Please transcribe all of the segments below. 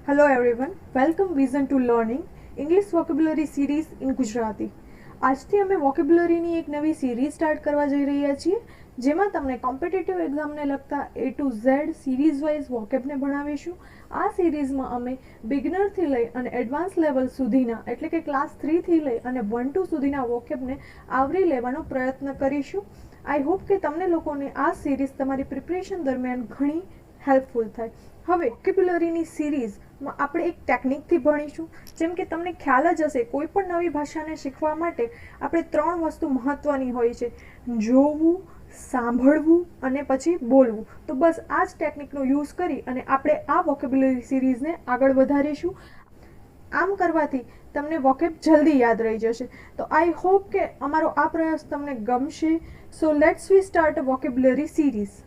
Hello everyone, welcome Vision to Learning English Vocabulary Series in Gujarati. આજથી અમે વોકેબ્યુલરીની એક નવી સિરીઝ સ્ટાર્ટ કરવા જઈ રહ્યા છીએ જેમાં તમને કોમ્પિટિટિવ એક્ઝામને લગતા A to Z series wise વોકેબને ભણાવીશું. આ સિરીઝમાં અમે બિગનરથી લઈ અને એડવાન્સ લેવલ સુધીના એટલે કે ક્લાસ 3 થી લઈ અને 1-2 સુધીના વોકેબને આવરી લેવાનો પ્રયત્ન કરીશું. આઈ હોપ કે તમને લોકોને આ સિરીઝ તમારી પ્રિપરેશન દરમિયાન ઘણી હેલ્પફુલ થાય. હવે વોકેબ્યુલરીની સિરીઝમાં આપણે એક ટેકનિકથી ભણીશું. જેમ કે તમને ખ્યાલ જ હશે, કોઈ પણ નવી ભાષાને શીખવા માટે આપણે 3 વસ્તુ મહત્વની હોય છે: જોવું, સાંભળવું અને પછી બોલવું. તો બસ આ જ ટેકનિકનો યુઝ કરી અને આપણે આ વોકેબ્યુલરી સિરીઝને આગળ વધારીશું. આમ કરવાથી તમને વોકેબ જલ્દી યાદ રહી જશે. તો આઈ હોપ કે અમારો આ પ્રયાસ તમને ગમશે. So let's V start a vocabulary series.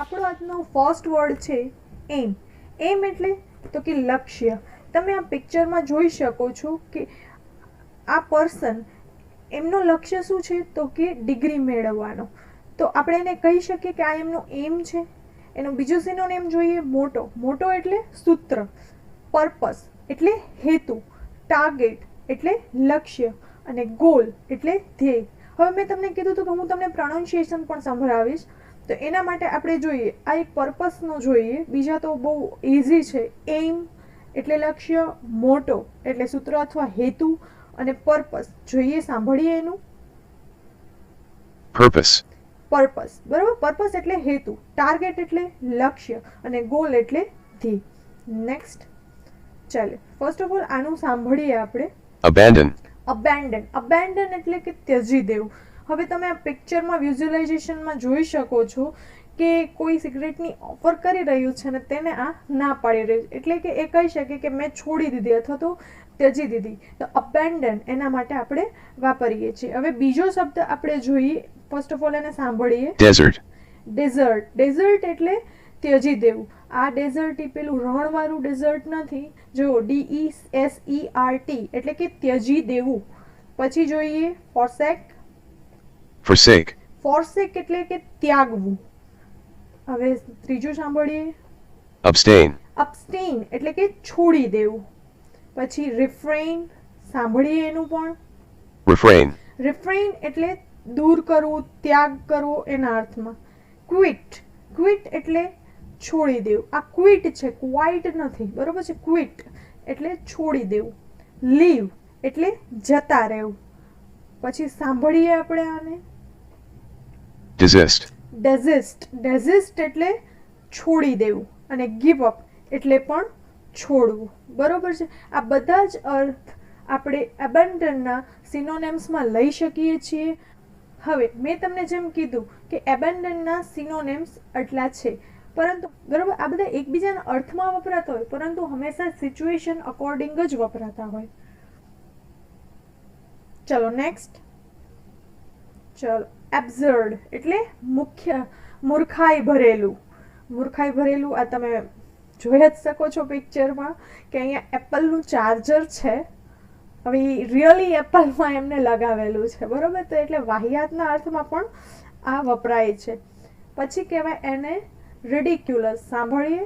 આપણો આજનો ફર્સ્ટ વર્ડ છે એમ. એમ એટલે તો કે લક્ષ્ય. તમે આ પિક્ચરમાં જોઈ શકો છો કે આ પર્સન, એમનો લક્ષ્ય શું છે તો કે ડિગ્રી મેળવવાનો. તો આપણે એને કહી શકીએ કે આ એમનો એમ છે. એનો બીજો સિનોનિમ જોઈએ મોટો. મોટો એટલે સૂત્ર. પર્પસ એટલે હેતુ. ટાર્ગેટ એટલે લક્ષ્ય અને ગોલ એટલે ધ્યેય. હવે મેં તમને કીધું હતું કે હું તમને પ્રોનાઉન્સિએશન પણ સંભળાવીશ. તો એના માટે આપણે જોઈએ, આ એક પર્પસનો જોઈએ. બીજા તો બહુ ઇઝી છે. એમ એટલે લક્ષ્ય, મોટો એટલે સૂત્ર અથવા હેતુ અને પર્પસ જોઈએ. સાંભળીએ એનું. Purpose. પર્પસ, બરાબર. પર્પસ એટલે હેતુ, ટાર્ગેટ એટલે લક્ષ્ય અને ગોલ એટલે ધ્યેય. નેક્સ્ટ ચાલે. ફર્સ્ટ ઓફ ઓલ આનું સાંભળીએ આપણે. Abandon. અબેન્ડન. અબેન્ડન એટલે કે ત્યજી દેવું. હવે તમે આ પિક્ચરમાં વિઝ્યુલાઇઝેશનમાં જોઈ શકો છો કે કોઈ સિગરેટની ઓફર કરી રહ્યું છે અને તેને આ ના પાડી રહ્યું છે. એટલે કે એ કહી શકે કે મેં છોડી દીધી અથવા તો ત્યજી દીધી. તો અબેન્ડન એના માટે આપણે વાપરીએ છીએ. હવે બીજો શબ્દ આપણે જોઈએ. ફર્સ્ટ ઓફ ઓલ એને સાંભળીએ. Desert. ડેઝર્ટ. ડેઝર્ટ એટલે ત્યજી દેવું. આ ડેઝર્ટ એ પેલું રણવાળું ડેઝર્ટ નથી. જો DESERT એટલે કે ત્યજી દેવું. પછી જોઈએ ફોરસેક. Forsake. ફોરસેક એટલે કે ત્યાગવું. હવે ત્રીજું સાંભળીએ. Abstain. અબસ્ટેઇન એટલે કે છોડી દેવું. પછી રિફ્રેઇન. સાંભળીએ એનું પણ. Refrain. રિફ્રેઇન એટલે દૂર કરવું, ત્યાગ કરવો એના અર્થમાં. ક્વિટ. ક્વિટ એટલે છોડી દેવું. આ ક્વિટ છે, ક્વાઇટ નથી, બરોબર છે. ક્વિટ એટલે છોડી દેવું. લીવ એટલે જતા રહેવું. પછી સાંભળીએ આપણે આને. Desist. ડેઝિસ્ટ. ડેઝિસ્ટ એટલે છોડી દેવું અને ગીવ અપ એટલે પણ છોડવું, બરોબર છે. આ બધા જ અર્થ આપણે એબેન્ડનના સિનોનેમ્સમાં લઈ શકીએ છીએ. હવે મેં તમને જેમ કીધું કે એબેન્ડનના સિનોનેમ્સ આટલા છે, પરંતુ બરોબર આ બધા એકબીજાના અર્થમાં વપરાતા હોય, પરંતુ હંમેશા સિચ્યુએશન અકોર્ડિંગ જ વપરાતા હોય. ચલો નેક્સ્ટ. ચલો. એબ્સર્ડ એટલે મુખ્ય, મૂર્ખાઈ ભરેલું. મૂર્ખાઈ ભરેલું આ તમે જોઈ જ શકો છો પિક્ચરમાં કે અહીંયા એપલનું ચાર્જર છે. હવે રિયલી એપલમાં એમને લગાવેલું છે, બરોબર. તો એટલે વાહિયાતના અર્થમાં પણ આ વપરાય છે. પછી કહેવાય એને રિડિક્યુલસ. સાંભળીએ.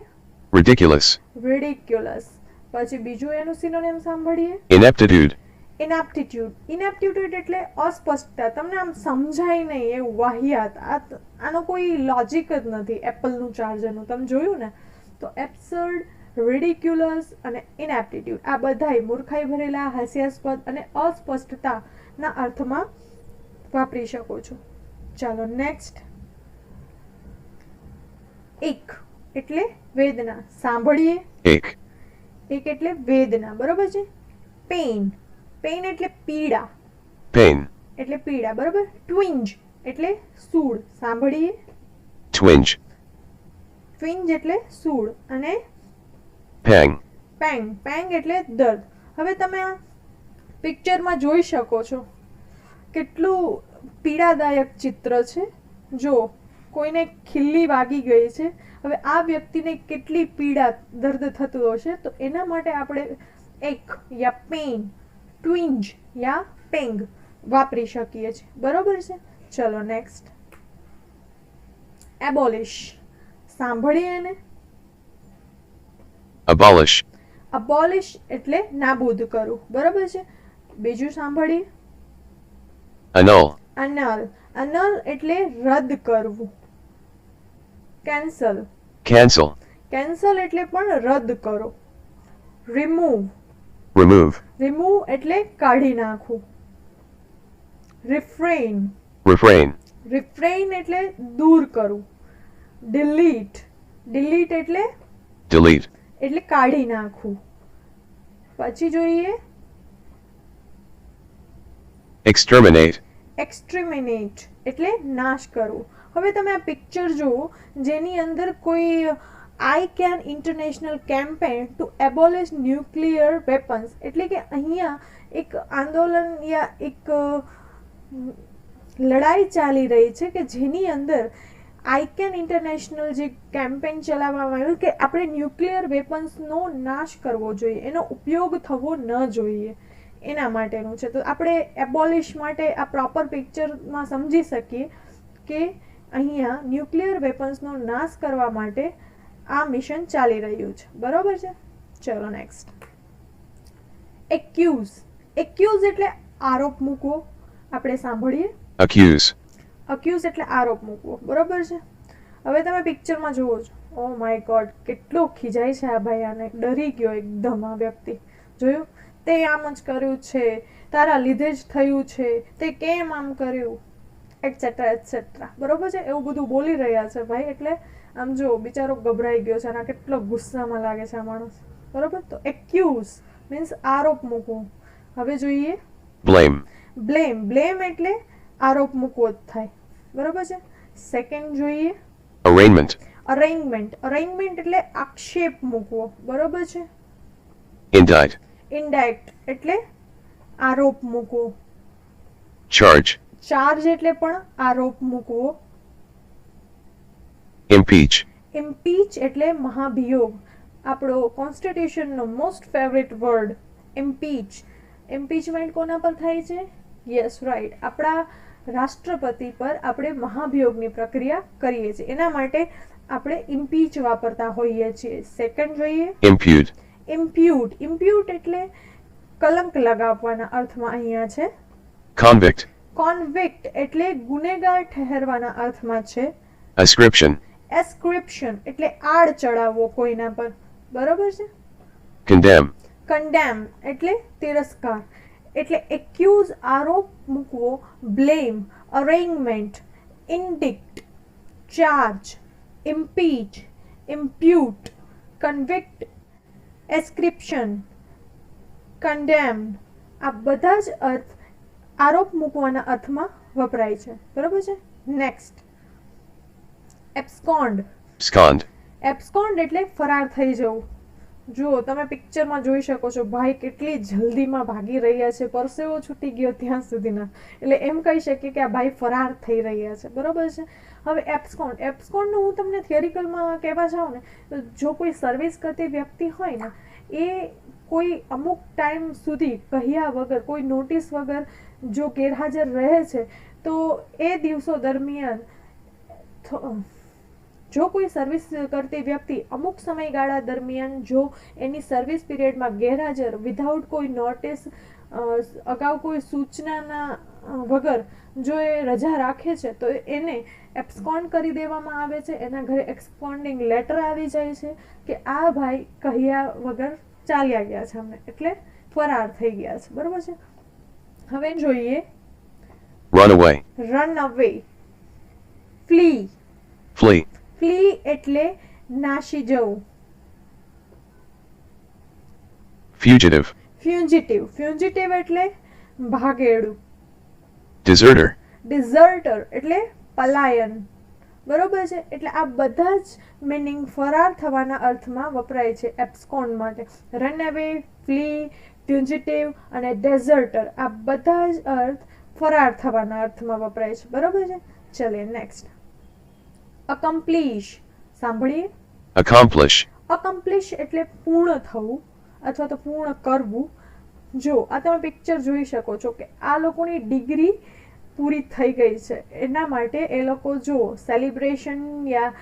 Ridiculous. રિડિક્યુલસ. પછી બીજું એનું સિનોનિમ સાંભળીએ. Ineptitude. ઇનેપ્ટિટ્યુડ. ઇનેપ્ટિટ્યુડ એટલે અસ્પષ્ટતા. તમને આમ સમજાય નહીં એવું, વાહિયાત. આનો કોઈ લોજિક જ નથી. એપલનું ચાર્જરનું તમે જોયું ને. તો એબ્સર્ડ, રિડિક્યુલસ અને ઇનેપ્ટિટ્યુડ આ બધાય મૂર્ખાઈ ભરેલા, હાસ્યાસ્પદ અને અસ્પષ્ટતાના અર્થમાં વાપરી શકો છો. ચાલો નેક્સ્ટ. એક એટલે વેદના. સાંભળીએ. Ache. એક એટલે વેદના, બરોબર છે. પેઇન. પેઇન એટલે પીડા. Pain. એટલે પીડા, બરોબર. ટ્વિંજ એટલે સૂળ. સાંભળીએ. Twinge. ટ્વિંજ એટલે સૂળ અને Pang. પેંગ. પેંગ એટલે દર્દ. હવે તમે આ પિક્ચરમાં જોઈ શકો છો કેટલું પીડાદાયક ચિત્ર છે. જો કોઈને ખીલ્લી વાગી ગઈ છે, હવે આ વ્યક્તિને કેટલી પીડા, દર્દ થતું હશે. તો એના માટે આપણે એક યા પેઇન, ટ્વિંજ યા સ્કેપિંગ વાપરી શકીએ છીએ. બરોબર છે. ચલો નેક્સ્ટ. એબોલિશ. સાંભળીએ એને. abolish, અબોલિશ એટલે નાબૂદ કરવું. બરોબર છે. બીજું સાંભળીએ. annul, અનલ. અનલ એટલે રદ કરવું. કેન્સલ. cancel, કેન્સલ એટલે પણ રદ કરો. રિમૂવ. remove, રિમૂવ એટલે કાઢી નાખવું. રિફ્રેઇન. refrain, રિફ્રેઇન એટલે દૂર કરવું. ડિલીટ. ડિલીટ એટલે delete, કાઢી નાખવું. પછી જોઈએ exterminate, એક્સ્ટ્રીમિનેટ એટલે નાશ કરવો. હવે તમે આ પિક્ચર જુઓ જેની અંદર કોઈ ICAN international campaign to abolish nuclear weapons એટલે કે અહીંયા એક આંદોલન યા એક લડાઈ ચાલી રહી છે કે જેની અંદર ICAN ઇન્ટરનેશનલ જે કેમ્પેન ચલાવવામાં આવ્યું કે આપણે ન્યુક્લિયર વેપન્સનો નાશ કરવો જોઈએ, એનો ઉપયોગ થવો ન જોઈએ, એના માટેનું છે. તો આપણે એબોલિશ માટે આ પ્રોપર પિક્ચરમાં સમજી શકીએ કે અહીંયા ન્યુક્લિયર વેપન્સનો નાશ કરવા માટે આ મિશન ચાલી રહ્યું છે. બરોબર છે. ચલો નેક્સ્ટ. એક્યુઝ. એક્યુઝ એટલે આરોપ મૂકવો. આપણે સાંભળીએ. accuse, અક્યુઝ એટલે આરોપ મૂકવો. બરોબર છે. હવે તમે પિક્ચરમાં જુઓ છો. ઓ માય ગોડ, કેટલો ખીજાય છે આ ભાઈ, આને ડરી ગયો એકદમ આ વ્યક્તિ. જોયું? તે આમ જ કર્યું છે, તારા લીધે જ થયું છે, તે કેમ આમ કર્યું, એટસેટ્રા એટસેટ્રા. બરોબર છે. એવું બધું બોલી રહ્યા છે ભાઈ. એટલે આમ જો બિચારો ગભરાઈ ગયો છે અને કેટલો ગુસ્સામાં લાગે છે આ માણસ. બરોબર. તો એક્યુઝ મીન્સ આરોપ મૂકવો. હવે જોઈએ blame, બ્લેમ. બ્લેમ એટલે આરોપ મૂકવો જ થાય. બરોબર છે. સેકન્ડ જોઈએ arraignment, અરેઇન્જમેન્ટ. અરેઇન્જમેન્ટ એટલે આક્ષેપ મૂકવો. બરોબર છે. indict, ઇન્ડાયરેક્ટ એટલે આરોપ મૂકવો. charge, ચાર્જ એટલે પણ આરોપ મૂકવો. impeach, ઇમ્પીચ એટલે મહાભિયોગ. આપણો કોન્સ્ટિટ્યુશનનો મોસ્ટ ફેવરેટ વર્ડ ઇમ્પીચ. ઇમ્પીચમેન્ટ કોના પર થાય છે? યસ રાઈટ, આપણા રાષ્ટ્રપતિ પર આપણે મહાભિયોગની પ્રક્રિયા કરીએ છીએ. એના માટે આપણે ઇમ્પીચ વાપરતા હોઈએ છીએ. સેકન્ડ જોઈએ impute, ઇમ્પ્યુટ. ઇમ્પ્યુટ એટલે કલંક લગાવવાના અર્થમાં અહીંયા છે. convict, કોન્વિક્ટ એટલે ગુનેગાર ઠહેરવાના અર્થમાં છે. ascription, એસ્ક્રિપ્શન એટલે આડ ચડાવવો કોઈના પર. બરોબર છે. condemn, કન્ડેમ એટલે તિરસ્કાર. એટલે એક્યુઝ આરોપ મૂકવો, બ્લેમ, અરેઇન્જમેન્ટ, ઇન્ડિક્ટ, ચાર્જ, ઇમ્પીચ, ઇમ્પ્યુટ, કન્વિક્ટ, એસ્ક્રિપ્શન, કન્ડેમ, આ બધા જ અર્થ આરોપ મૂકવાના અર્થમાં વપરાય છે. બરોબર છે. નેક્સ્ટ. એબ્સ્કોન્ડ. abscond, એબ્સ્કોન્ડ એટલે ફરાર થઈ જવું. જુઓ તમે પિક્ચરમાં જોઈ શકો છો ભાઈ કેટલી જલ્દીમાં ભાગી રહ્યા છે, પરસેવો છૂટી ગયો ત્યાં સુધીના. એટલે એમ કહી શકીએ કે આ ભાઈ ફરાર થઈ રહ્યા છે. બરોબર છે. હવે એબ્સ્કોન્ડ. એબ્સ્કોન્ડનું હું તમને થિયરિકલમાં કહેવા જાઉં ને તો જો કોઈ સર્વિસ કરતી વ્યક્તિ હોય ને એ કોઈ અમુક ટાઈમ સુધી કહ્યા વગર, કોઈ નોટિસ વગર જો ગેરહાજર રહે છે તો એ દિવસો દરમિયાન જો કોઈ સર્વિસ કરતી વ્યક્તિ અમુક સમયગાળા દરમિયાન જો એની સર્વિસ પીરિયડમાં ગેરહાજર વિધાઉટ કોઈ નોટિસ, અગાઉ કોઈ સૂચનાના વગર જો એ રજા રાખે છે તો એને એબ્સ્કોન્ડ કરી દેવામાં આવે છે. એના ઘરે એબ્સ્કોન્ડિંગ લેટર આવી જાય છે કે આ ભાઈ કહ્યા વગર ચાલ્યા ગયા છે અમને, એટલે ફરાર થઈ ગયા છે. બરોબર છે. હવે જોઈએ run away, રન અવે, ફ્લી. flee, ફ્લી એટલે નાશી જવું. fugitive, ફ્યુજિટિવ. ફ્યુજિટિવ એટલે ભાગેડું. deserter, ડિઝર્ટર એટલે પલાયન. બરોબર છે. એટલે આ બધા જ મીનિંગ ફરાર થવાના અર્થમાં વપરાય છે એબ્સ્કોન્ડ માટે. રન અવે, ફ્લી, ફ્યુજિટિવ અને ડેઝર્ટર આ બધા જ અર્થ ફરાર થવાના અર્થમાં વપરાય છે. બરોબર છે. ચલે નેક્સ્ટ. અકમ્પ્લીશ. સાંભળીએ. accomplish, અકમ્પ્લીશ એટલે પૂર્ણ થવું અથવા તો પૂર્ણ કરવું. જો આ તમે પિક્ચર જોઈ શકો છો કે આ લોકોની ડિગ્રી પૂરી થઈ ગઈ છે, એના માટે એ લોકો જો સેલિબ્રેશન યા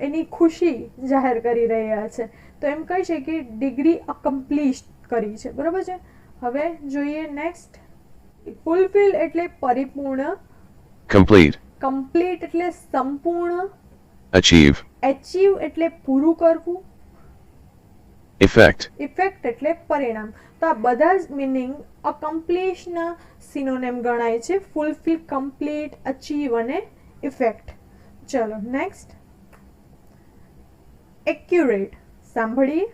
એની ખુશી જાહેર કરી રહ્યા છે, તો એમ કહી છે કે ડિગ્રી અકમ્પ્લીશ કરી છે, બરોબર છે. હવે જોઈએ નેક્સ્ટ. ફૂલફિલ એટલે પરિપૂર્ણ, complete, કમ્પ્લીટ એટલે સંપૂર્ણ, achieve, એચીવ એટલે પૂરું કરવું, effect, ઇફેક્ટ એટલે પરિણામ. તો આ બધા જ મિનિંગ અકમ્પ્લીશના સિનોનેમ ગણાય છે. ફૂલફિલ, કમ્પ્લીટ, અચીવ અને ઇફેક્ટ. ચલો નેક્સ્ટ. એક્યુરેટ સાંભળીએ.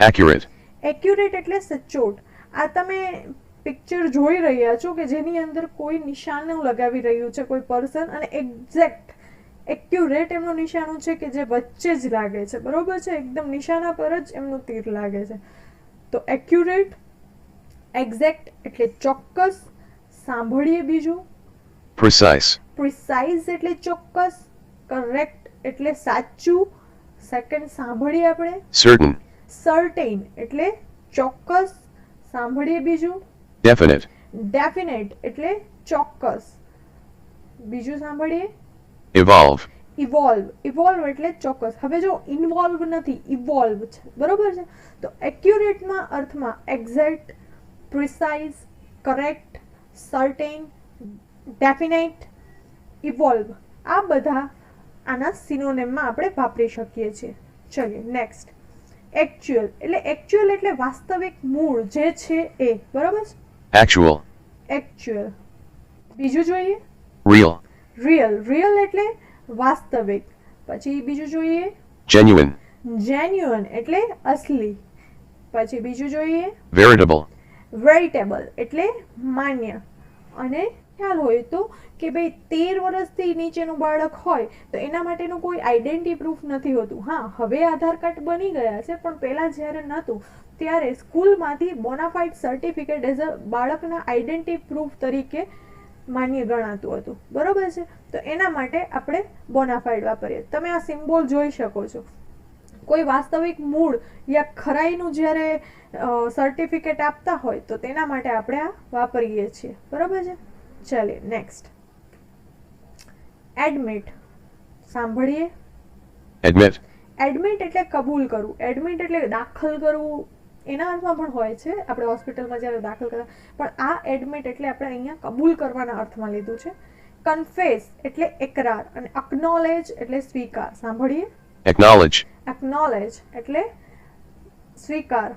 accurate, એક્યુરેટ એટલે સચોટ. આ તમે પિક્ચર જોઈ રહ્યા છો કે જેની અંદર કોઈ નિશાન લગાવી રહ્યું છે કોઈ પર્સન, અને એક્ઝેક્ટ એક્યુરેટ એમનું નિશાનું છે કે જે વચ્ચે જ લાગે છે, બરોબર છે, એકદમ નિશાના પર જ એમનું તીર લાગે છે. તો એક્યુરેટ, એક્ઝેક્ટ એટલે ચોક્કસ. સાંભળીએ બીજું. precise, પ્રિસાઇઝ એટલે ચોક્કસ, કરેક્ટ એટલે સાચું. સેકન્ડ સાંભળીએ આપણે. certain, સર્ટેન એટલે ચોક્કસ. સાંભળીએ બીજું. definite, ડેફિનેટ એટલે ચોક્કસ. બીજું સાંભળીએ. evolve, ઇવોલ્વ, ઇવોલ્વ એટલે ચોક્કસ. હવે જો ઇન્વોલ્વ નથી, ઇવોલ્વ છે, બરોબર છે. તો એક્યુરેટમાં અર્થમાં exact, precise, correct, certain, definite, evolve, આ બધા આના સિનોનેમમાં આપણે વાપરી શકીએ છીએ. ચલીએ નેક્સ્ટ. એકચ્યુઅલ એટલે વાસ્તવિક, મૂળ જે છે એ, બરોબર છે. actual, actual. બીજું જોઈએ. real, રિયલ એટલે વાસ્તવિક. પછી બીજું જોઈએ. genuine, જેન્યુઅન એટલે અસલી. પછી બીજું જોઈએ. veritable, વેરિટેબલ એટલે માન્ય. અને ખ્યાલ હોય તો કે ભાઈ 13 વર્ષથી નીચેનું બાળક હોય તો એના માટેનું કોઈ આઈડેન્ટિટી પ્રૂફ નથી હોતું. હા, હવે આધાર કાર્ડ બની ગયા છે, પણ પહેલા જ્યારે નહોતું ત્યારે સ્કૂલમાંથી બોનાફાઇડ સર્ટિફિકેટ એઝ અ બાળકના આઈડેન્ટિટી પ્રૂફ તરીકે માન્ય ગણાતું હતું, બરોબર છે. તો એના માટે આપણે બોનાફાઇડ વાપરીએ. તમે આ સિમ્બોલ જોઈ શકો છો. કોઈ વાસ્તવિક મૂળ યા ખરાઈનું જ્યારે સર્ટિફિકેટ આપતા હોય તો તેના માટે આપણે આ વાપરીએ છીએ, બરોબર છે. ચાલીએ નેક્સ્ટ. એડમિટ સાંભળીએ. admit, એડમિટ એટલે કબૂલ કરવું. એડમિટ એટલે દાખલ કરવું, એના અર્થમાં પણ હોય છે, આપણે હોસ્પિટલમાં જ્યારે દાખલ કરતા, પણ આ એડમિટ એટલે આપણે અહીંયા કબૂલ કરવાના અર્થમાં લીધું છે. કન્ફેસ એટલે એકરાર, અને અકનોલેજ એટલે સ્વીકાર. સાંભળીએ. acknowledge, એક્નોલેજ એટલે સ્વીકાર.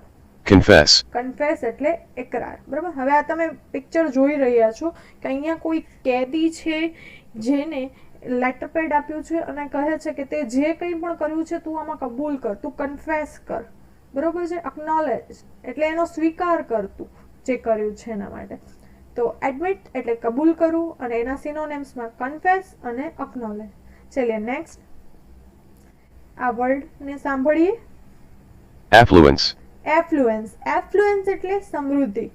confess, કન્ફેસ એટલે એકરાર, બરાબર. હવે આ તમે પિક્ચર જોઈ રહ્યા છો કે અહીંયા કોઈ કેદી છે જેને લેટર પેડ આપ્યું છે અને કહે છે કે તે જે કંઈ પણ કર્યું છે તું આમાં કબૂલ કર, તું કન્ફેસ કર, બરોબર છે. અકનોલેજ એટલે એનો સ્વીકાર કર તું જે કર્યું છે એના માટે. તો એડમિટ એટલે કબૂલ કરવું, અને એના સિનોનેમ્સમાં કન્ફેસ અને અકનોલેજ. ચલીએ નેક્સ્ટ. આ વર્ડને સાંભળીએ. affluence, એફ્લુએન્સ. એફ્લુએન્સ એટલે સમૃદ્ધિ.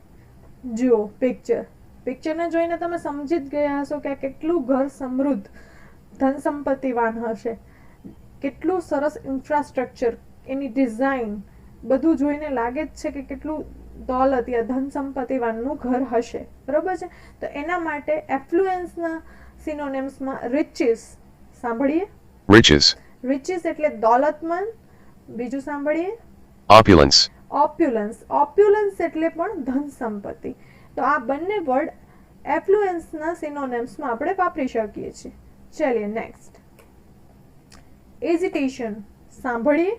જુઓ પિક્ચરને જોઈને તમે સમજી જ ગયા હશો કે આ કેટલું ઘર સમૃદ્ધ, ધન સંપત્તિવાન હશે, કેટલું સરસ ઇન્ફ્રાસ્ટ્રક્ચર, એની ડિઝાઇન બધું જોઈને લાગે જ છે કે કેટલું દોલત યા ધન સંપત્તિવાનનું ઘર હશે, બરોબર છે. તો એના માટે એફ્લુએન્સના સિનોનેમ્સમાં રિચીસ. સાંભળીએ. riches, રિચીસ એટલે દોલતમંદ. બીજું સાંભળીએ. opulence, ઓપ્યુલન્સ. ઓપ્યુલન્સ એટલે પણ ધન સંપત્તિ. તો આ બંને વર્ડ એફ્લુએન્સના સિનોનેમ્સમાં આપણે વાપરી શકીએ છીએ. ચલીએ નેક્સ્ટ. એઝિટેશન સાંભળીએ.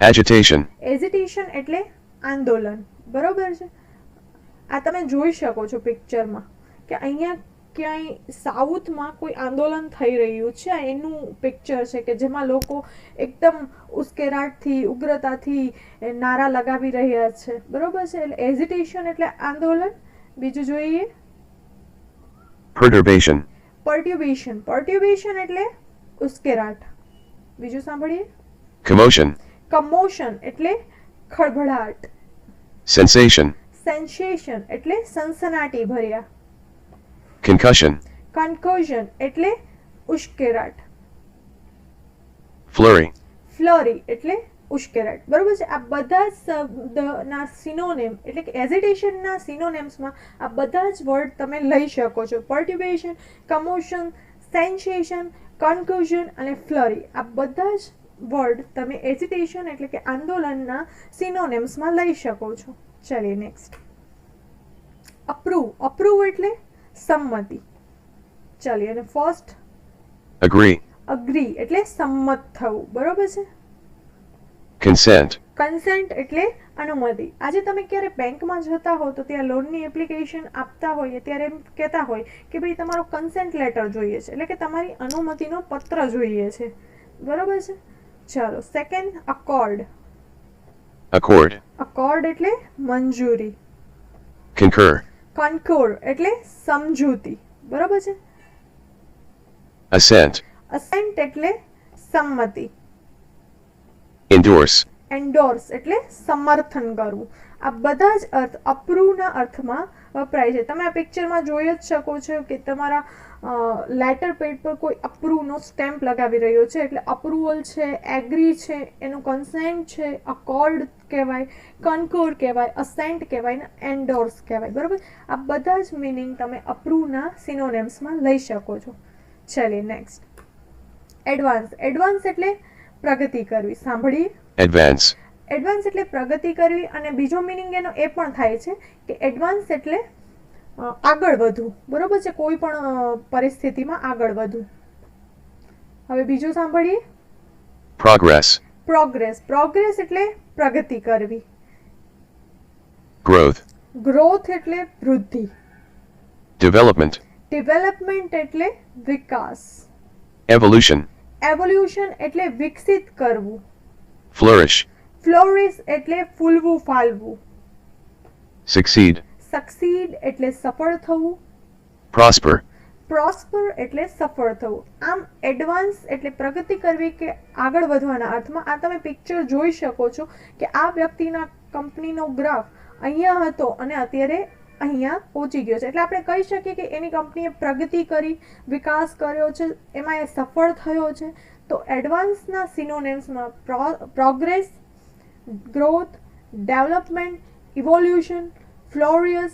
agitation, એઝિટેશન એટલે આંદોલન, બરોબર છે. આ તમે જોઈ શકો છો પિક્ચરમાં કે અહીંયા ક્યાંય સાઉથમાં કોઈ આંદોલન થઈ રહ્યું છે. આ એનું પિક્ચર છે કે જેમાં લોકો એકદમ ઉશ્કેરાટથી, ઉગ્રતાથી નારા લગાવી રહ્યા છે, બરોબર છે. એટલે એઝિટેશન એટલે આંદોલન. બીજું જોઈએ. perturbation, પર્ટ્યુબેશન. પર્ટ્યુબેશન એટલે ઉશ્કેરાટ. બીજું સાંભળીએ. commotion, કમોશન એટલે ખળભળાટ. sensation, સેન્સેશન એટલે સનસનાટી ભર્યા. concussion, કન્કોઝન એટલે ઉશ્કેરાટ. flurry, ફ્લરી એટલે ઉશ્કેરાટ, બરોબર છે. આ બધા જ શબ્દના સિનોનેમ એટલે કે હેઝિટેશનના સિનોનેમ્સમાં આ બધા જ વર્ડ તમે લઈ શકો છો. પર્ટિબેશન, કમોશન, સેન્સેશન, કન્ફ્યુઝન અને ફ્લરી, આ બધા જ વર્ડ તમે એજિટેશન એટલે કે આંદોલનના સિનોનેમ્સમાં લઈ શકો છો. ચલીએ નેક્સ્ટ. અપ્રૂવ, અપ્રૂવ એટલે સંમતિ. ચલીએ અને ફર્સ્ટ agree, અગ્રી એટલે સંમત થવું, બરોબર છે. consent, કન્સેન્ટ એટલે અનુમતિ. આજે તમે ક્યારે બેંકમાં જતા હો તો ત્યાં લોનની એપ્લિકેશન આપતા હોઈએ ત્યારે એમ કહેતા હોય કે ભાઈ તમારો કન્સેન્ટ લેટર જોઈએ છે, એટલે કે તમારી અનુમતિનો પત્ર જોઈએ છે, બરોબર છે. ચાલો સેકન્ડ અકોર્ડ. accord, અકોર્ડ એટલે મંજૂરી. concur, કન્કોર્ડ એટલે સમજૂતી, બરોબર છે. assent, અસેન્ટ એટલે સંમતિ. endorse, એન્ડોર્સ એટલે સમર્થન કરવું. આ બધા જ અર્થ અપ્રૂવના અર્થમાં વપરાય છે. તમે આ પિક્ચરમાં જોઈ જ શકો છો કે તમારા લેટર પેડ પર કોઈ અપ્રૂવનો સ્ટેમ્પ લગાવી રહ્યો છે, એટલે અપ્રુવલ છે, એગ્રી છે, એનું કન્સેન્ટ છે, અકોર્ડ કહેવાય, કન્કોર કહેવાય, અસેન્ટ કહેવાય ને એન્ડોર્સ કહેવાય, બરોબર. આ બધા જ મિનિંગ તમે અપ્રૂવના સિનોનેમ્સમાં લઈ શકો છો. ચલીએ નેક્સ્ટ. એડવાન્સ. એડવાન્સ એટલે પ્રગતિ કરવી. સાંભળીએ. advance, એડવાન્સ એટલે પ્રગતિ કરવી અને બીજો મિનિંગ એનો એ પણ થાય છે કે એડવાન્સ એટલે આગળ વધવું, બરોબર છે. કોઈ પણ પરિસ્થિતિમાં આગળ વધવું. હવે બીજું સાંભળીએ. progress, progress. પ્રોગ્રેસ એટલે પ્રગતિ કરવી. growth, ગ્રોથ એટલે વૃદ્ધિ. development, ડેવલપમેન્ટ એટલે વિકાસ. evolution, એવોલ્યુશન એટલે વિકસિત કરવું. flourish, ફ્લોરિશ એટલે ફૂલવું ફાલવું. succeed, સક્સીડ એટલે સફળ થવું. prosper, પ્રોસ્પર એટલે સફળ થવું. આમ એડવાન્સ એટલે પ્રગતિ કરવી કે આગળ વધવાના અર્થમાં. આ તમે પિક્ચર જોઈ શકો છો કે આ વ્યક્તિના કંપનીનો ગ્રાફ અહીંયા હતો અને અત્યારે અહીંયા પહોંચી ગયો છે, એટલે આપણે કહી શકીએ કે એની કંપનીએ પ્રગતિ કરી, વિકાસ કર્યો છે, એમાં એ સફળ થયો છે. તો એડવાન્સના સિનોનેમ્સમાં progress, growth, development, evolution, flourish,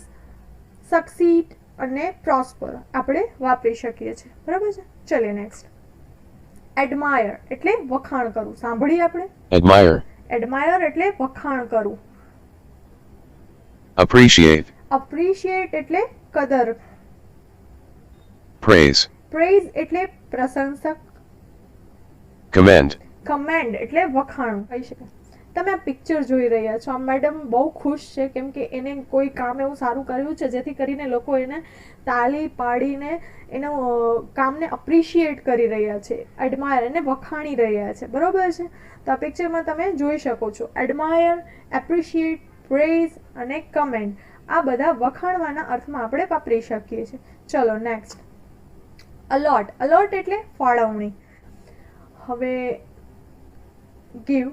succeed અને પ્રોસ્પર આપણે વાપરી શકીએ છીએ, બરાબર છે. ચલીએ નેક્સ્ટ. એડમાયર એટલે વખાણ કરવું. સાંભળીએ આપણે. admire, એડમાયર એટલે વખાણ કરવું. appreciate, અપ્રિશિએટ એટલે કદર. praise, પ્રેઝ એટલે પ્રશંસક. commend, કમેન્ડ એટલે વખાણ કહી શકાય. તમે આ પિક્ચર જોઈ રહ્યા છો. આ મેડમ બહુ ખુશ છે કેમ કે એને કોઈ કામ એવું સારું કર્યું છે જેથી કરીને લોકો એને તાળી પાડીને એનું કામને અપ્રિશિએટ કરી રહ્યા છે, એડમાયર એને વખાણી રહ્યા છે, બરોબર છે. તો આ પિક્ચરમાં તમે જોઈ શકો છો એડમાયર, એપ્રિશિએટ, પ્રેઝ અને કમેન્ટ આ બધા વખાણવાના અર્થમાં આપણે વાપરી શકીએ છીએ. ચલો નેક્સ્ટ. અલોટ. અલોટ એટલે ફાળવણી. હવે ગીવ.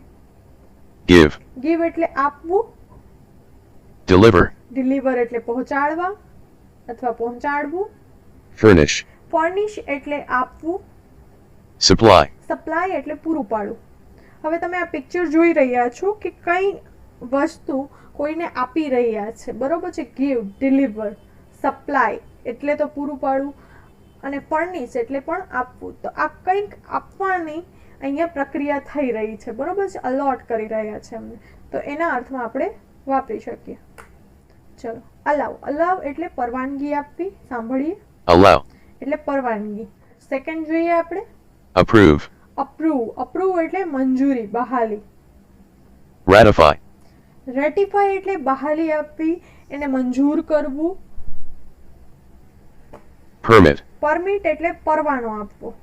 give, ગીવ એટલે આપવું. deliver, ડિલિવર એટલે પહોંચાડવા અથવા પહોંચાડવું. furnish, ફર્નિશ એટલે આપવું. supply, સપ્લાય એટલે પૂરું પાડવું. હવે તમે આ પિક્ચર જોઈ રહ્યા છો કે કઈ વસ્તુ કોઈને આપી રહ્યા છે, બરોબર છે. ગીવ, ડિલિવર, સપ્લાય એટલે તો પૂરું પાડવું અને ફર્નિશ એટલે પણ આપવું. તો આ કંઈક આપવાની અહીંયા પ્રક્રિયા થઈ રહી છે, બરોબર છે. અલોટ કરી રહ્યા છે અમને, તો એના અર્થમાં આપણે વાપરી શકીએ. ચલો અલાવ. અલાવ એટલે પરવાનગી આપવી. સાંભળીએ. allow, એટલે પરવાનગી. સેકન્ડ જોઈએ આપણે. approve, approve. અપ્રૂવ એટલે મંજૂરી, બહાલી. ratify, રેટિફાય એટલે બહાલી આપવી, એને મંજૂર કરવું. permit, પરમિટ એટલે પરવાનો આપવો.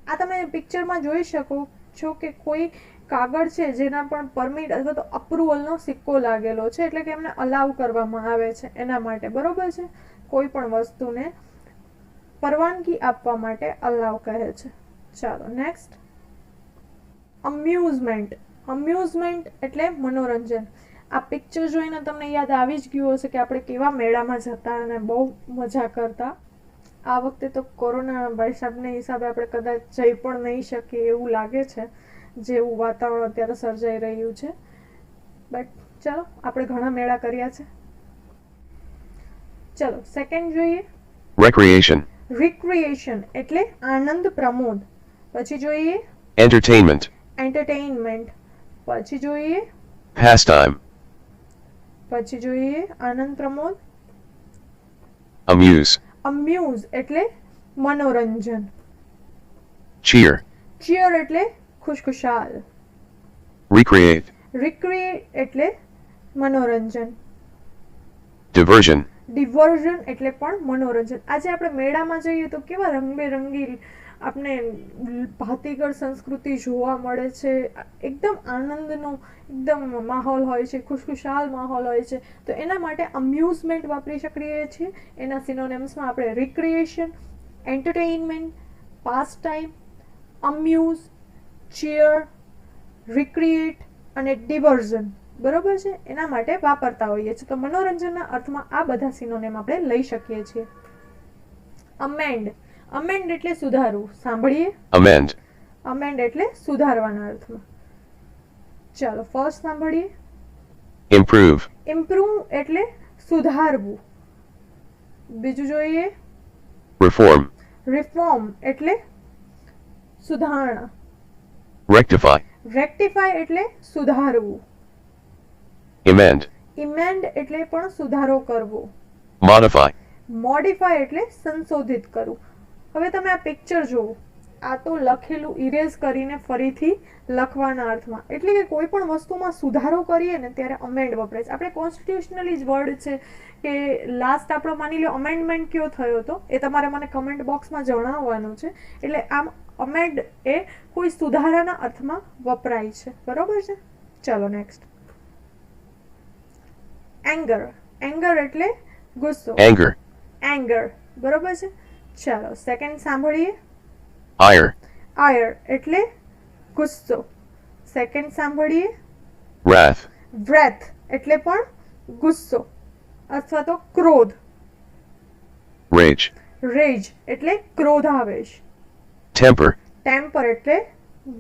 આ તમે પિક્ચરમાં જોઈ શકો છો કે કોઈ કાગળ છે જેના પણ પરમિટ અથવા તો અપ્રુવલનો સિક્કો લાગેલો છે, એટલે કે એમને અલાવ કરવામાં આવે છે એના માટે, બરોબર છે. કોઈ પણ વસ્તુને પરવાનગી આપવા માટે અલાવ કહે છે. ચાલો નેક્સ્ટ. અમ્યુઝમેન્ટ. અમ્યુઝમેન્ટ એટલે મનોરંજન. આ પિક્ચર જોઈને તમને યાદ આવી જ ગયું હશે કે આપણે કેવા મેળામાં જતા અને બહુ મજા કરતા. આ વખતે તો કોરોના વૈશ્વના હિસાબે આપણે કદાચ જઈ પણ નહીં શકીએ એવું લાગે છે, જેવું વાતાવરણ અત્યારે સર્જાઈ રહ્યું છે. બટ ચાલો, આપણે ઘણા મેળા કર્યા છે. ચલો સેકન્ડ જોઈએ. recreation, રિક્રિએશન એટલે આનંદ પ્રમોદ. પછી જોઈએ entertainment, એન્ટરટેઇનમેન્ટ. પછી જોઈએ pastime, પછી જોઈએ આનંદ પ્રમોદ. amuse, અમ્યુઝ એટલે મનોરંજન. cheer, ચીયર એટલે ખુશખુશાલ. recreate, રિક્રિએટ એટલે મનોરંજન. diversion, ડિવર્ઝન એટલે પણ મનોરંજન. આજે આપણે મેળામાં જઈએ તો કેવા રંગબેરંગી આપણે ભાતીગળ સંસ્કૃતિ જોવા મળે છે. એકદમ આનંદનો એકદમ માહોલ હોય છે, ખુશખુશાલ માહોલ હોય છે. તો એના માટે અમ્યુઝમેન્ટ વાપરી શકીએ છીએ. એના સિનોનિમ્સમાં આપણે recreation, entertainment, pastime, amuse, cheer, recreate અને ડિવર્ઝન, બરોબર છે, એના માટે વાપરતા હોઈએ છીએ. તો મનોરંજનના અર્થમાં આ બધા સિનોનિમ આપણે લઈ શકીએ છીએ. અમેન્ડ. અમેન્ડ એટલે સુધારવું. સાંભળીએ. amend, અમેન્ડ એટલે સુધારવાના અર્થમાં. ચાલો ફર્સ્ટ સાંભળીએ. improve, ઇમ્પ્રૂવ એટલે સુધારવું. બીજું જોઈએ. reform, રિફોર્મ એટલે સુધારણા. rectify, રેક્ટિફાય એટલે સુધારવું. amend, ઇમેન્ડ એટલે પણ સુધારો કરવો. modify, મોડિફાય એટલે સંશોધિત કરવું. હવે તમે આ પિક્ચર જુઓ. આ તો લખેલું ઇરેઝ કરીને ફરીથી લખવાના અર્થમાં. એટલે કે કોઈ પણ વસ્તુમાં સુધારો કરીએ ને ત્યારે અમેન્ડ વપરાય છે. આપણે કોન્સ્ટિટ્યુશનલી જ વર્ડ છે કે લાસ્ટ આપણો માની લો અમેન્ડમેન્ટ કયો થયો હતો એ તમારે મને કમેન્ટ બોક્સમાં જણાવવાનું છે. એટલે આમ અમેન્ડ એ કોઈ સુધારાના અર્થમાં વપરાય છે, બરોબર છે. ચલો નેક્સ્ટ. એંગર. એંગર એટલે ગુસ્સો. anger, એંગર, બરોબર છે. ચાલો સેકન્ડ સાંભળીએ. ire, આયર એટલે ગુસ્સો. સેકન્ડ સાંભળીએ. wrath, વ્રેથ એટલે પણ ગુસ્સો અથવા તો ક્રોધ. rage, રેજ એટલે ક્રોધાવેશ. temper, ટેમ્પર એટલે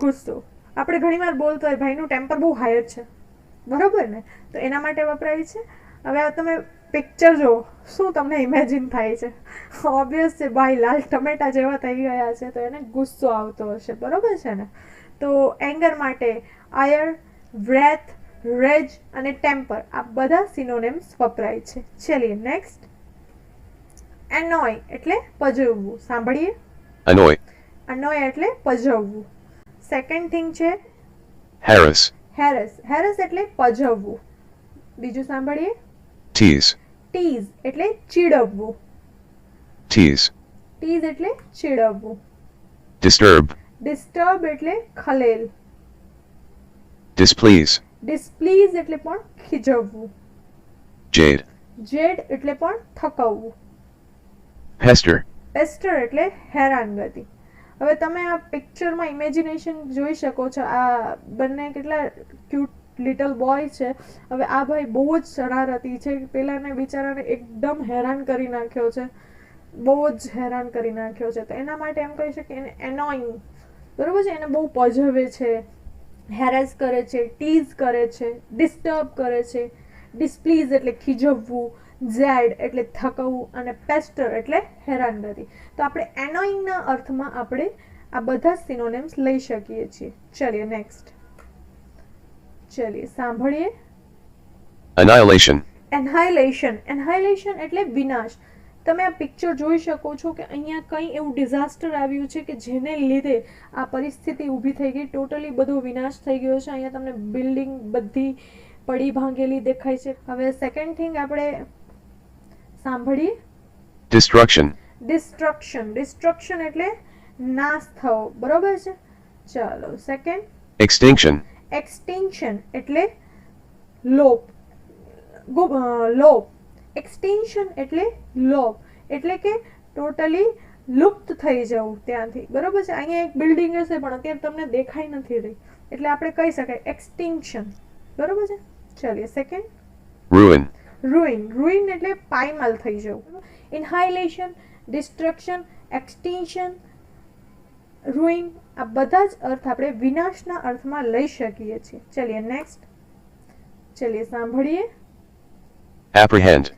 ગુસ્સો. આપણે ઘણીવાર બોલતો હોય ભાઈનું ટેમ્પર બહુ હાઈ છે, બરોબર ને, તો એના માટે વપરાય છે. હવે આ તમે પિક્ચર જો, શું તમને ઇમેજિન થાય છે? ઓબ્વિયસ છે, ભાઈ લાલ ટમેટા જેવા થઈ ગયા છે તો એને ગુસ્સો આવતો હશે, બરોબર છે ને. તો એંગર માટે આયર, વ્રેથ, રેજ અને ટેમ્પર આ બધા સિનોનિમ્સ વપરાય છે. ચલીએ નેક્સ્ટ. એનોય એટલે પજવવું. સાંભળીએ. annoy, અનોય એટલે પજવવું. સેકન્ડ થિંગ છે harass, હેરસ. હેરસ એટલે પજવવું. બીજું સાંભળીએ. tease, ટીઝ એટલે ચીડવવું. tease, ટીઝ એટલે ચીડવવું. disturb, ડિસ્ટર્બ એટલે ખલેલ. displease, ડિસ્પ્લીઝ એટલે પણ ખીજવવું. jade, જેડ એટલે પણ થકવવું. pester, પેસ્ટર એટલે હેરાનગતિ. હવે તમે આ પિક્ચરમાં ઇમેજિનેશન જોઈ શકો છો. આ બંને કેટલા ક્યુટ લિટલ બોય છે. હવે આ ભાઈ બહુ જ શરારતી છે. પેલાને બિચારાને એકદમ હેરાન કરી નાખ્યો છે, બહુ જ હેરાન કરી નાખ્યો છે. તો એના માટે એમ કહી શકીએ એને એનોઈંગ, બરોબર છે. એને બહુ પજવે છે, હેરેસ કરે છે, ટીઝ કરે છે, ડિસ્ટર્બ કરે છે. ડિસ્પ્લીઝ એટલે ખીજવવું, ઝેડ એટલે થકવવું અને પેસ્ટર એટલે હેરાનગતિ. તો આપણે એનોઈંગના અર્થમાં આપણે આ બધા સિનોનિમ્સ લઈ શકીએ છીએ. ચલીએ નેક્સ્ટ. ચલીએ સાંભળીએ. annihilation, એન્હાઇલેશન. એન્હાઇલેશન એટલે વિનાશ. તમે આ પિક્ચર જોઈ શકો છો કે અહીંયા કંઈ એવું ડિઝાસ્ટર આવ્યું છે કે જેને લીધે આ પરિસ્થિતિ ઊભી થઈ ગઈ. ટોટલી બધો વિનાશ થઈ ગયો છે. અહીંયા તમને બિલ્ડિંગ બધી પડી ભાંગેલી દેખાય છે. હવે સેકન્ડ થિંગ આપણે સાંભળીએ. destruction, destruction. ડિસ્ટ્રક્શન એટલે નાશ થવો, બરોબર છે. ચાલો સેકન્ડ. extinction, એક્સટિંક્શન એટલે લોપ. લોપ. એક્સટિંક્શન એટલે લોપ એટલે કે ટોટલી લુપ્ત થઈ જવું ત્યાંથી, બરોબર છે. અહીંયા એક બિલ્ડિંગ હશે પણ અત્યારે તમને દેખાઈ નથી રહી, એટલે આપણે કહી શકાય એક્સટિંક્શન, બરોબર છે. ચલીએ સેકન્ડ. ruin, રૂઇન. રૂઇન એટલે પાયમાલ થઈ જવું. ઇન્હાઇલેશન, ડિસ્ટ્રક્શન, એક્સટિંક્શન, રૂઇન, આ બધા જ અર્થ આપણે વિનાશના અર્થમાં લઈ શકીએ છીએ. ચલિए નેક્સ્ટ, ચલિए સાંભળીએ. apprehend,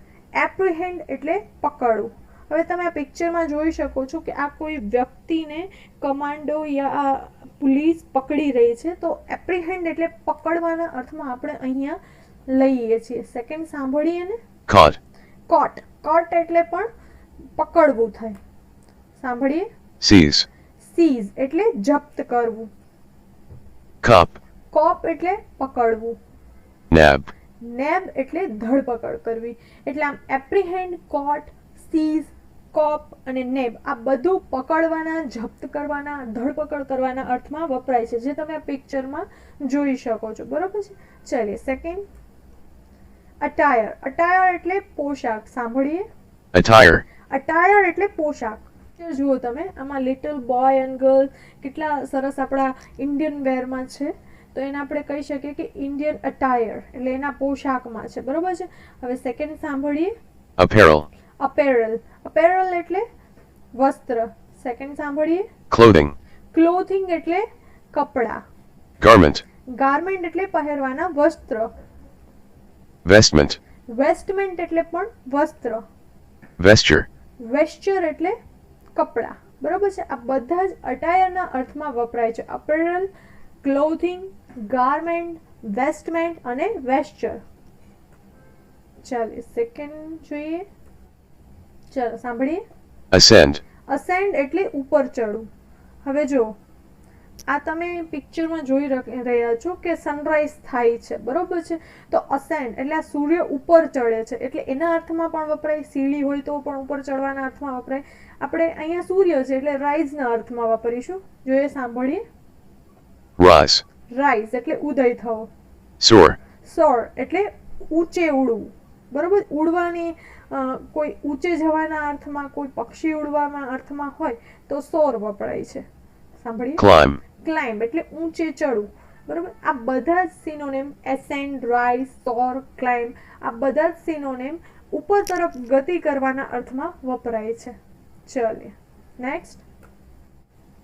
એપ્રિહેન્ડ એટલે પકડવું. હવે તમે આ પિક્ચરમાં જોઈ શકો છો કે આ કોઈ વ્યક્તિને કમાન્ડો યા પોલીસ પકડી રહી છે, તો એપ્રિહેન્ડ એટલે પકડવાના અર્થમાં આપણે અહીંયા લઈએ છીએ. સેકન્ડ સાંભળીએ ને, caught, કોટ. કોટ એટલે પણ પકડવું થાય. સાંભળીએ. seize, સીઝ એટલે જપ્ત કરવું. cop, કોપ એટલે પકડવું. nab, નેબ એટલે ધરપકડ કરવી. એટલે આમ એપ્રિહેન્ડ, કોટ, સીઝ, કોપ અને નેબ આ બધું પકડવાના, જપ્ત કરવાના, ધરપકડ કરવાના અર્થમાં વપરાય છે, જે તમે આ પિક્ચરમાં જોઈ શકો છો. બરોબર છે. ચલિए સેકન્ડ, અટાયર. અટાયર એટલે પોશાક. સાંભળીએ. attire, અટાયર એટલે પોશાક. જુઓ તમે આમાં લિટલ બોય એન્ડ ગર્લ કેટલા સરસ આપણા ઇન્ડિયન વેરમાં છે, તો એને આપણે કહી શકીએ કે ઇન્ડિયન અટાયર એટલે એના પોશાકમાં છે. બરોબર છે. હવે સેકન્ડ સાંભળીએ. apparel, અપેરલ. અપેરલ એટલે વસ્ત્ર. સેકન્ડ સાંભળીએ. clothing, ક્લોથિંગ એટલે કપડા. garment, ગાર્મેન્ટ એટલે પહેરવાના વસ્ત્ર. vestment, વેસ્ટમેન્ટ એટલે પણ વસ્ત્ર. vesture, વેસ્ચર એટલે કપડા. બરોબર છે. આ બધા જ અટાયરના અર્થમાં વપરાય છે. અપેરલ, ક્લોથિંગ, ગાર્મેન્ટ, વેસ્ટમેન્ટ અને વેસ્ચર. ચાલો સેકન્ડ જોઈએ. ચાલો સાંભળીએ. ascend, અસેન્ડ એટલે ઉપર ચડવું. હવે જો આ તમે પિક્ચરમાં જોઈ રહ્યા છો કે સનરાઈઝ થાય છે. બરોબર છે. તો અસેન્ડ એટલે આ સૂર્ય ઉપર ચડે છે, એટલે એના અર્થમાં પણ વપરાય. સીડી હોય તો પણ ઉપર ચડવાના અર્થમાં વપરાય. આપણે અહીંયા સૂર્ય છે એટલે રાઈઝના અર્થમાં વાપરીશું. જોઈએ સાંભળીએ. rise, રાઈઝ એટલે ઉદય થવો. soar, સોર એટલે ઊંચે ઉડવું. બરોબર. ઉડવાની કોઈ ઊંચે જવાના અર્થમાં, કોઈ પક્ષી ઉડવાના અર્થમાં હોય તો સોર વપરાય છે. સાંભળીએ. climb, ક્લાઇમ્બ એટલે ઊંચે ચડવું. બરોબર. આ બધા જ સિનોનેમ એસેન્ડ, રાઇઝ, સોર, ક્લાઇમ્બ આ બધા જ સિનોનેમ ઉપર તરફ ગતિ કરવાના અર્થમાં વપરાય છે. ચલિए નેક્સ્ટ.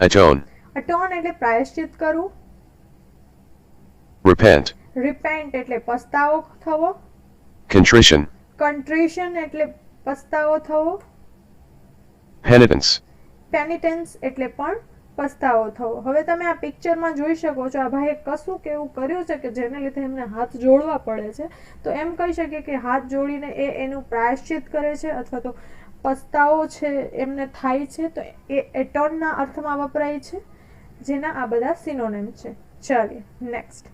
atone, અટોન એટલે પ્રાયશ્ચિત કરવું. repent, રિપેન્ટ એટલે પસ્તાવો થવો. contrition, કન્ટ્રીશન એટલે પસ્તાવો થવો. penitence, પેનિટેન્સ એટલે પણ પસ્તાવો થવો. હવે તમે આ પિક્ચરમાં જોઈ શકો છો આ ભાઈએ કશું એવું કર્યું છે કે જેને લીધે એમને હાથ જોડવા પડે છે, તો એમ કહી શકીએ કે હાથ જોડીને એનું પ્રાયશ્ચિત કરે છે, અથવા તો પસ્તાવો છે એમને થાય છે, તો એ એટોનના અર્થમાં વપરાય છે, જેના આ બધા સિનોનિમ છે. ચાલીએ next.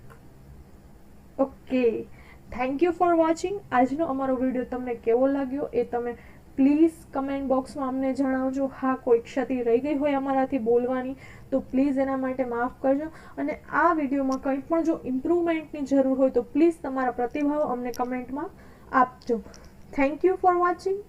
Okay, thank you for watching. આજનો અમારો વિડીયો તમને કેવો લાગ્યો એ તમે પ્લીઝ કમેન્ટ બોક્સમાં અમને જણાવજો. હા, કોઈ ક્ષતિ રહી ગઈ હોય અમારાથી બોલવાની તો પ્લીઝ એના માટે માફ કરજો. અને આ વિડીયોમાં કંઈ પણ જો ઇમ્પ્રુવમેન્ટની જરૂર હોય તો પ્લીઝ તમારા પ્રતિભાવ અમને કમેન્ટમાં આપજો. Thank you for watching.